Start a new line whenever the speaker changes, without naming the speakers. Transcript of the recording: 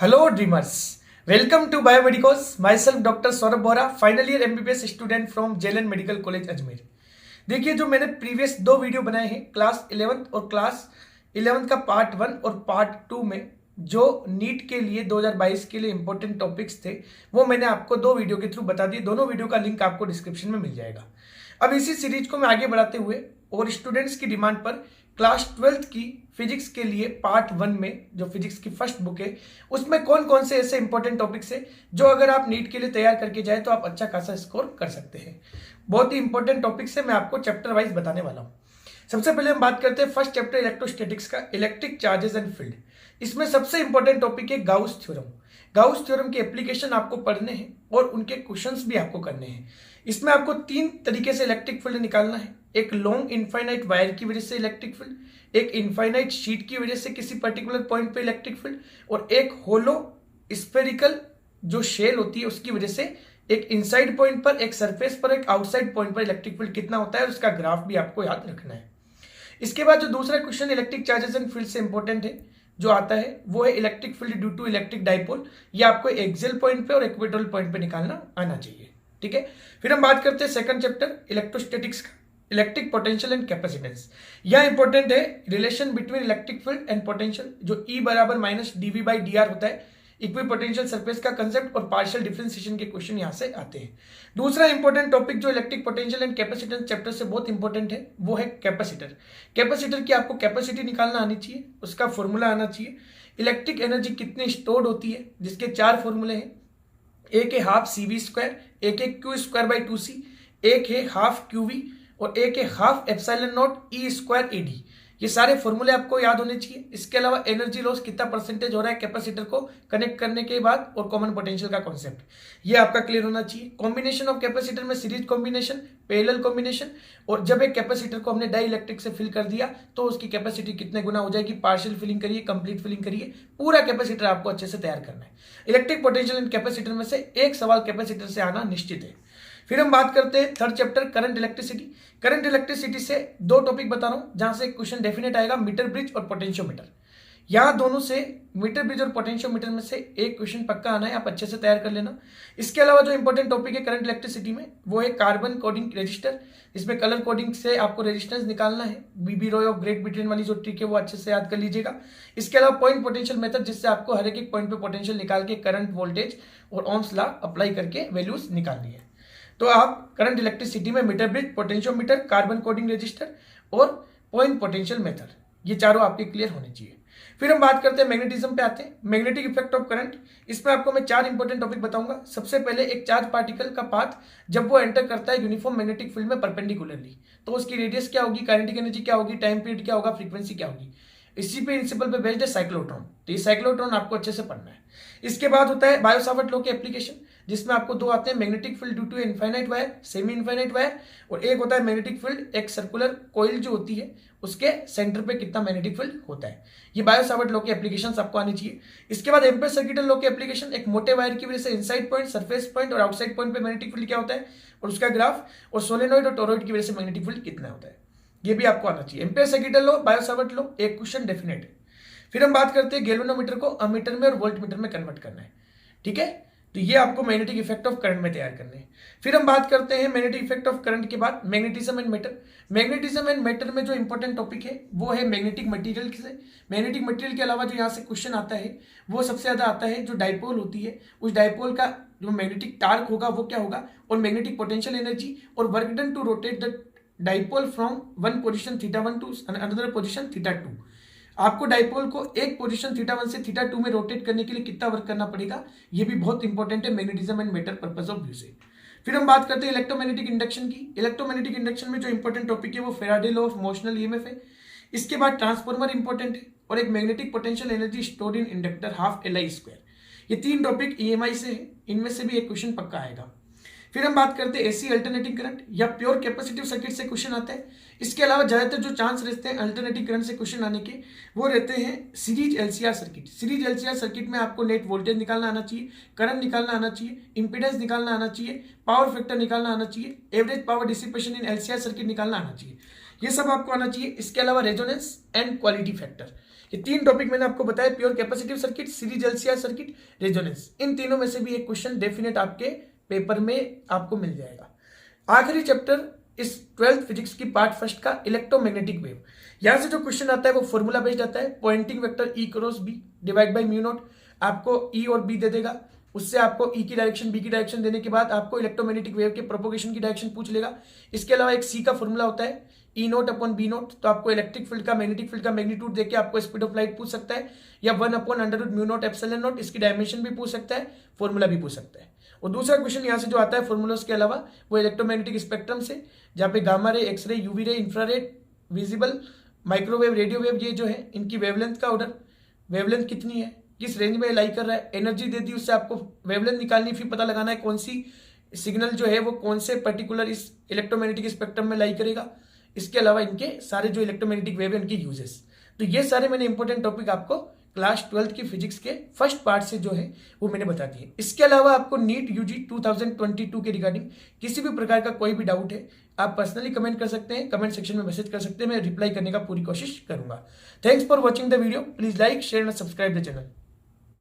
Hello dreamers, welcome to Biomedicos. Myself Dr. Saurabh Bora, final year MBBS student from JLN medical college Ajmer. देखिए, जो मैंने previous दो video बनाए हैं क्लास 11th और क्लास 11th का पार्ट 1 और पार्ट 2 में जो नीट के लिए 2022 के लिए इंपॉर्टेंट टॉपिक्स थे वो मैंने आपको दो वीडियो के थ्रू बता दिए। दोनों वीडियो का लिंक आपको डिस्क्रिप्शन में मिल जाएगा। अब इसी सीरीज को मैं आगे बढ़ाते हुए और स्टूडेंट्स की डिमांड पर क्लास 12th की फिजिक्स के लिए पार्ट 1 में जो फिजिक्स की फर्स्ट बुक है उसमें कौन कौन से ऐसे इंपॉर्टेंट टॉपिक्स है जो अगर आप नीट के लिए तैयार करके जाए तो आप अच्छा खासा स्कोर कर सकते हैं। बहुत ही इंपॉर्टेंट टॉपिक्स है, मैं आपको चैप्टर वाइज बताने वाला हूं। सबसे पहले हम बात करते हैं फर्स्ट चैप्टर इलेक्ट्रोस्टैटिक्स का, इलेक्ट्रिक चार्जेस एंड फील्ड। इसमें सबसे इंपॉर्टेंट टॉपिक है गाउस थ्योरम। गाउस थ्योरम के एप्लीकेशन आपको पढ़ने हैं और उनके क्वेश्चंस भी आपको करने हैं। इसमें आपको तीन तरीके से इलेक्ट्रिक फील्ड निकालना है। एक लॉन्ग इनफाइनाइट वायर की वजह से इलेक्ट्रिक फील्ड, एक इनफाइनाइट शीट की वजह से किसी पर्टिकुलर पॉइंट पे इलेक्ट्रिक फील्ड, और एक होलो स्फेरिकल जो शेल होती है उसकी वजह से एक इनसाइड पॉइंट पर, एक सरफेस पर, एक आउटसाइड पॉइंट पर इलेक्ट्रिक फील्ड कितना होता है उसका ग्राफ भी आपको याद रखना है। इसके बाद जो दूसरा question electric charges and field से इंपॉर्टेंट है जो आता है वो है electric field due to electric dipole. ये आपको एक्सियल पॉइंट पे और इक्वेटोरियल पॉइंट पे निकालना आना चाहिए। ठीक है, फिर हम बात करते हैं सेकंड चैप्टर इलेक्ट्रोस्टैटिक्स का, इलेक्ट्रिक पोटेंशियल एंड कैपेसिटेंस। यह इंपॉर्टेंट है relation between electric field and potential, जो E बराबर माइनस dV बाई dr होता है, इक्वी पोटेंशियल सरफेस का कंसेप्ट और पार्शियल डिफरेंशिएशन के क्वेश्चन यहां से आते हैं। दूसरा इंपॉर्टेंट टॉपिक जो electric potential and capacitance chapter से बहुत इंपॉर्टेंट है वो है कैपेसिटर। कैपेसिटर की आपको कैपेसिटी निकालना आनी चाहिए, उसका फॉर्मूला आना चाहिए। इलेक्ट्रिक एनर्जी कितनी स्टोर्ड होती है जिसके चार फॉर्मूले हैं। एक है हाफ CV स्क्वायर, एक है क्यू स्क्वायर बाई 2C, एक है हाफ QV और एक है half epsilon not E square AD। ये सारे फॉर्मूले आपको याद होने चाहिए। इसके अलावा एनर्जी लॉस कितना परसेंटेज हो रहा है कैपेसिटर को कनेक्ट करने के बाद और कॉमन पोटेंशियल का कॉन्सेप्ट ये आपका क्लियर होना चाहिए। कॉम्बिनेशन ऑफ कैपेसिटर में सीरीज कॉम्बिनेशन, पैरेलल कॉम्बिनेशन, और जब एक कैपेसिटर को हमने डाई इलेक्ट्रिक से फिल कर दिया तो उसकी कैपेसिटी कितने गुना हो जाएगी। पार्शियल फिलिंग करिए, कंप्लीट फिलिंग करिए, पूरा कैपेसिटर आपको अच्छे से तैयार करना है। इलेक्ट्रिक पोटेंशियल एंड कैपेसिटर में से एक सवाल कैपेसिटर से आना निश्चित है। फिर हम बात करते हैं third chapter current electricity. Current electricity से दो टॉपिक बता रहा हूं जहां से क्वेश्चन डेफिनेट आएगा, मीटर ब्रिज और पोटेंशियोमीटर। यहां दोनों से मीटर ब्रिज और पोटेंशियोमीटर में से एक क्वेश्चन पक्का आना है, आप अच्छे से तैयार कर लेना। इसके अलावा जो इंपॉर्टेंट टॉपिक है करंट इलेक्ट्रिसिटी में वो है कार्बन कोडिंग रजिस्टर। इसमें कलर कोडिंग से आपको रेजिस्टेंस निकालना है। बीबी रॉय ऑफ ग्रेट ब्रिटेन वाली जो ट्रिक है वो अच्छे से याद कर लीजिएगा। इसके अलावा पॉइंट पोटेंशियल मेथड जिससे आपको हर एक पॉइंट पे पोटेंशियल निकाल के करंट, वोल्टेज और ओम्स लॉ अप्लाई करके वैल्यूज निकालनी है। तो आप करंट इलेक्ट्रिसिटी में metre bridge, potentiometer, carbon coding resistor और पॉइंट पोटेंशियल मेथड ये चारों आपके क्लियर होने चाहिए। फिर हम बात करते हैं मैग्नेटिज्म पे आते हैं, मैग्नेटिक इफेक्ट ऑफ करंट। इसमें आपको मैं चार इंपॉर्टेंट टॉपिक बताऊंगा। सबसे पहले एक चार्ज पार्टिकल का पाथ जब वो एंटर करता है यूनिफॉर्म मैग्नेटिक फील्ड में परपेंडिकुलरली तो उसकी रेडियस क्या होगी, काइनेटिक एनर्जी क्या होगी, टाइम पीरियड क्या होगा, फ्रीक्वेंसी क्या होगी। इसी पे प्रिंसिपल पे बेस्ड है साइक्लोट्रॉन, तो ये साइक्लोट्रॉन आपको अच्छे से पढ़ना है। इसके बाद होता है बायो-सावर्ट लॉ के एप्लीकेशन जिसमें आपको दो आते हैं, magnetic field due to infinite wire, semi infinite wire, और एक होता है मैग्नेटिक फील्ड एक सर्कुलर कॉइल जो होती है उसके सेंटर पे कितना मैग्नेटिक फील्ड होता है। ये बायो-सावर्ट लॉ के एप्लीकेशंस आपको आनी चाहिए। इसके बाद एम्पेयर सर्किटल लॉ के एप्लीकेशन, एक मोटे वायर की वजह से इनसाइड पॉइंट, सरफेस पॉइंट और आउटसाइड पॉइंट पे मैग्नेटिक फील्ड क्या होता है और उसका ग्राफ, और सोलेनॉइड और टोरॉइड की वजह से मैग्नेटिक फील्ड कितना होता है ये भी आपको आना चाहिए। Ampere circuital law, Biot-Savart law, एक क्वेश्चन डेफिनेट है। फिर हम बात करते हैं गैल्वेनोमीटर को अमीटर में और वोल्टमीटर में कन्वर्ट करना है। ठीक है, तो ये आपको मैग्नेटिक इफेक्ट ऑफ करंट में तैयार करने हैं। फिर हम बात करते हैं मैग्नेटिक इफेक्ट ऑफ करंट के बाद magnetism and matter. Magnetism and matter में जो इंपॉर्टेंट टॉपिक है वो है मैग्नेटिक मटेरियल से। मैग्नेटिक मटेरियल के अलावा जो यहाँ से क्वेश्चन आता है वो सबसे ज्यादा आता है जो डाइपोल होती है, उस डाइपोल का जो मैग्नेटिक टार्क होगा वो क्या होगा, और मैग्नेटिक पोटेंशियल एनर्जी और work done to rotate the dipole from one position θ1 to another position θ2। आपको डाइपोल को एक पोजीशन θ1 से θ2 में रोटेट करने के लिए कितना वर्क करना पड़ेगा, ये भी बहुत इंपॉर्टेंट है magnetism and matter purpose of view से। फिर हम बात करते हैं इलेक्ट्रोमैग्नेटिक इंडक्शन की। इलेक्ट्रोमैग्नेटिक इंडक्शन में जो इंपॉर्टेंट टॉपिक है वो Faraday law of motional EMF है। इसके बाद ट्रांसफॉर्मर इंपॉर्टेंट है और एक magnetic potential energy stored in inductor half LI square. ये तीन टॉपिक EMI से है, इनमें से भी एक क्वेश्चन पक्का आएगा। फिर हम बात करते हैं एसी अल्टरनेटिंग करंट या प्योर कैपेसिटिव सर्किट से क्वेश्चन आते हैं। इसके अलावा ज्यादातर जो चांस रहते हैं अल्टरनेटिंग करंट से क्वेश्चन आने के वो रहते हैं series LCR circuit. Series LCR circuit में आपको नेट वोल्टेज निकालना आना चाहिए, करंट निकालना आना चाहिए, इंपीडेंस निकालना आना चाहिए, पावर फैक्टर निकालना आना चाहिए, average power dissipation in LCR circuit निकालना आना चाहिए, ये सब आपको आना चाहिए। इसके अलावा रेजोनेंस एंड क्वालिटी फैक्टर, ये 3 टॉपिक मैंने आपको बताया, pure capacitive circuit, series LCR circuit, resonance. इन तीनों में से भी एक क्वेश्चन डेफिनेट आपके पेपर में आपको मिल जाएगा। आखिरी चैप्टर इस 12th फिजिक्स की पार्ट फर्स्ट का इलेक्ट्रोमैग्नेटिक वेव। यहां से जो क्वेश्चन आता है वो फॉर्मूला बेस्ड आता है। Poynting vector E cross B divide by mu naught, आपको E और B दे देगा, उससे आपको E की डायरेक्शन B की डायरेक्शन देने के बाद आपको इलेक्ट्रोमैग्नेटिक वेव के प्रोपोगेशन की डायरेक्शन पूछ लेगा। इसके अलावा एक C का फॉर्मूला होता है E not upon B not, तो आपको इलेक्ट्रिक फील्ड का मैग्नेटिक फील्ड का मैग्नीट्यूड देके आपको स्पीड ऑफ लाइट पूछ सकता है, या 1 upon under root mu naught epsilon naught, इसकी डायमेंशन भी पूछ सकता है, फॉर्मूला भी पूछ सकता है। और दूसरा क्वेश्चन यहाँ से जो आता है फॉर्मूलास के अलावा वो इलेक्ट्रोमैग्नेटिक स्पेक्ट्रम से, जहाँ पे gamma ray, x ray, UV ray, infrared, visible, microwave, radio wave, ये जो है इनकी वेवलेंथ का ऑर्डर, वेवलेंथ कितनी है, किस रेंज में लाई कर रहा है, एनर्जी दे दी, उससे आपको वेवलेंथ निकालनी, फिर पता लगाना है कौन सी सिग्नल जो है वो कौन से पर्टिकुलर इस इलेक्ट्रोमैग्नेटिक स्पेक्ट्रम में लाई करेगा। इसके अलावा इनके सारे जो इलेक्ट्रोमैग्नेटिक वेव है उनके यूजेस। तो ये सारे मैंने इंपॉर्टेंट टॉपिक आपको क्लास 12th की फिजिक्स के फर्स्ट पार्ट से जो है वो मैंने बता दिए। इसके अलावा आपको नीट यूजी 2022 के रिगार्डिंग किसी भी प्रकार का कोई भी डाउट है, आप पर्सनली कमेंट कर सकते हैं, कमेंट सेक्शन में मैसेज कर सकते हैं, मैं रिप्लाई करने का पूरी कोशिश करूंगा। Thanks for watching the video, please like, share and subscribe the channel.